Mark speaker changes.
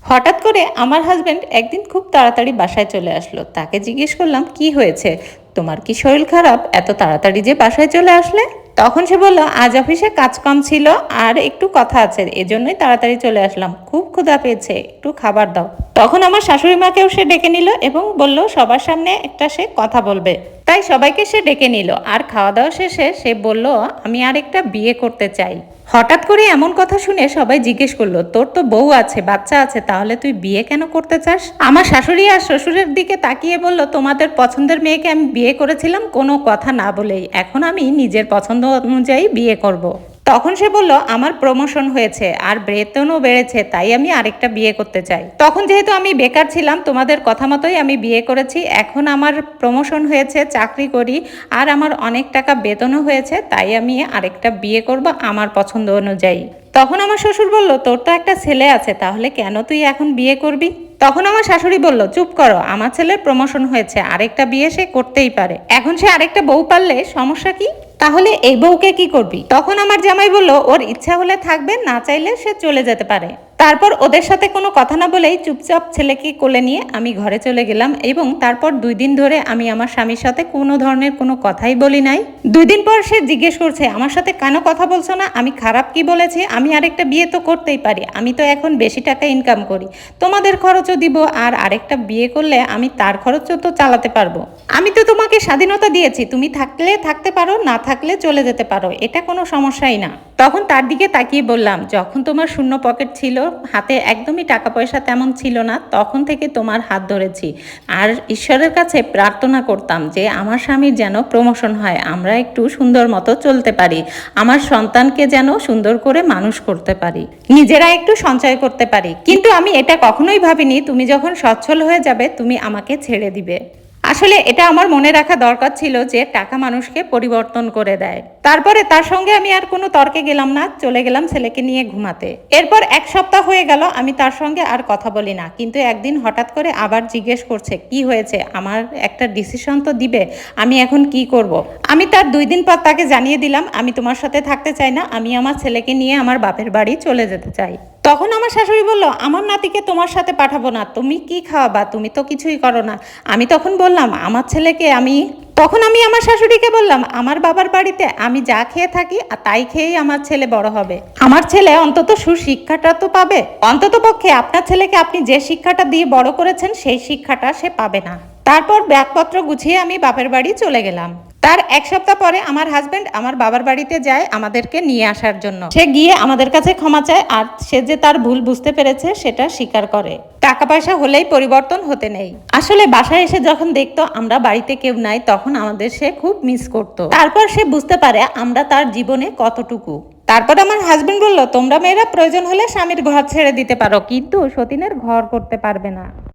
Speaker 1: হঠাৎ করে আমার হাজবেন্ড একদিন খুব তাড়াতাড়ি বাসায় চলে আসলো। তাকে জিজ্ঞেস করলাম, কি হয়েছে, তোমার কি শরীর খারাপ, এত তাড়াতাড়ি যে বাসায় চলে আসলে? তখন সে বলল, আজ অফিসে কাজ কম ছিল আর একটু কথা আছে, এজন্যই তাড়াতাড়ি চলে আসলাম, খুব ক্ষুধা পেয়েছে, একটু খাবার দাও। তখন আমার শাশুড়ি মাকেও সে ডেকে নিল এবং বলল সবার সামনে একটা সে কথা বলবে। তাই সবাইকে সে ডেকে নিল আর খাওয়া দাওয়া শেষে সে বলল, আমি আর একটা বিয়ে করতে চাই। হঠাৎ করে এমন কথা শুনে সবাই জিজ্ঞেস করলো, তোর তো বউ আছে, বাচ্চা আছে, তাহলে তুই বিয়ে কেন করতে চাস? আমার শাশুড়ি আর শ্বশুরের দিকে তাকিয়ে বলল, তোমাদের পছন্দের মেয়েকে আমি বিয়ে করেছিলাম কোনো কথা না বলেই, এখন আমি নিজের পছন্দ অনুযায়ী বিয়ে করব। তখন সে বলল, আমার প্রমোশন হয়েছে আর বেতনও বেড়েছে, তাই আমি আরেকটা বিয়ে করতে চাই। তখন যেহেতু আমি বেকার ছিলাম, তোমাদের কথা মতোই আমি বিয়ে করেছি, এখন আমার প্রমোশন হয়েছে, চাকরি করি আর আমার অনেক টাকা বেতনও হয়েছে, তাই আমি আরেকটা বিয়ে করব আমার পছন্দ অনুযায়ী। তখন আমার শ্বশুর বলল, তোর তো একটা ছেলে আছে, তাহলে কেন তুই এখন বিয়ে করবি? তখন আমার শাশুড়ি বলল, চুপ করো, আমার ছেলের প্রমোশন হয়েছে, আরেকটা বিয়ে সে করতেই পারে, এখন সে আরেকটা বউ পারলে সমস্যা কি? তাহলে এই বউকে কি করবি? তখন আমার জামাই বলল, ওর ইচ্ছা হলে থাকবে, না চাইলে সে চলে যেতে পারে। তারপর ওদের সাথে কোনো কথা না বলেই চুপচাপ ছেলেকে কোলে নিয়ে আমি ঘরে চলে গেলাম এবং তারপর 2 দিন ধরে আমি আমার স্বামীর সাথে কোনো ধরনের কোনো কথাই বলি নাই। 2 দিন পর সে জিজ্ঞেস করছে, আমার সাথে কেন কথা বলছো না, আমি খারাপ কি বলেছি? আমি আরেকটা বিয়ে তো করতেই পারি, আমি তো এখন বেশি টাকা ইনকাম করি, তোমাদের খরচও দিব, আর আরেকটা বিয়ে করলে আমি তার খরচও তো চালাতে পারবো। আমি তো তোমাকে স্বাধীনতা দিয়েছি, তুমি থাকলে থাকতে পারো, না থাকলে চলে যেতে পারো, এটা কোনো সমস্যাই না। তখন তার দিকে তাকিয়ে বললাম, যখন তোমার শূন্য পকেট ছিল, হাতে একদমই টাকা পয়সা তেমন ছিল না, তখন থেকে তোমার হাত ধরেছি আর ঈশ্বরের কাছে প্রার্থনা করতাম যে আমার স্বামীর যেন প্রমোশন হয়, আমরা একটু সুন্দর মতো চলতে পারি, আমার সন্তানকে যেন সুন্দর করে মানুষ করতে পারি, নিজেরা একটু সঞ্চয় করতে পারি। কিন্তু আমি এটা কখনোই ভাবিনি তুমি যখন সচ্ছল হয়ে যাবে তুমি আমাকে ছেড়ে দিবে। আসলে এটা আমার মনে রাখা দরকার ছিল যে টাকা মানুষকে পরিবর্তন করে দেয়। তারপরে তার সঙ্গে আমি আর কোনো তর্কে গেলাম না, চলে গেলাম ছেলেকে নিয়ে ঘুমাতে। এরপর 1 সপ্তাহ হয়ে গেল আমি তার সঙ্গে আর কথা বলি না, কিন্তু একদিন হঠাৎ করে আবার জিজ্ঞেস করছে, কি হয়েছে, আমার একটা ডিসিশন তো দিবে, আমি এখন কি করব। আমি তার 2 দিন পর তাকে জানিয়ে দিলাম, আমি তোমার সাথে থাকতে চাই না, আমি আমার ছেলেকে নিয়ে আমার বাপের বাড়ি চলে যেতে চাই। তখন আমার শাশুড়ি বলল, আমার নাতিকে তোমার সাথে পাঠাবো না, তুমি কি খাওয়াবা, তুমি তো কিছুই করো না। আমি তখন বললাম, আমার ছেলেকে আমি আমার শাশুড়িকে বললাম, আমার বাবার বাড়িতে আমি যা খেয়ে থাকি আর তাই খেয়েই আমার ছেলে বড় হবে, আমার ছেলে অন্তত সুশিক্ষাটা তো পাবে, অন্তত পক্ষে আপনার ছেলেকে আপনি যে শিক্ষাটা দিয়ে বড় করেছেন সেই শিক্ষাটা সে পাবে না। তারপর ব্যাগপত্র গুছিয়ে আমি বাপের বাড়ি চলে গেলাম। তার 1 সপ্তাহ পরে আমার হাজবেন্ড আমার বাবার বাড়িতে যায় আমাদেরকে নিয়ে আসার জন্য। সে গিয়ে আমাদের কাছে ক্ষমা চায় আর সে যে তার ভুল বুঝতে পেরেছে সেটা স্বীকার করে। টাকা পয়সা হলেই পরিবর্তন হতে নেই। আসলে বাসায় এসে যখন দেখতো আমরা বাড়িতে কেউ নাই, তখন আমাদের সে খুব মিস করত। তারপর সে বুঝতে পারে আমরা তার জীবনে কতটুকু। তারপর আমার হাজবেন্ড বলল, তোমরা মেয়েরা প্রয়োজন হলে স্বামীর ঘর ছেড়ে দিতে পারো, কিন্তু সতীনের ঘর করতে পারবে না।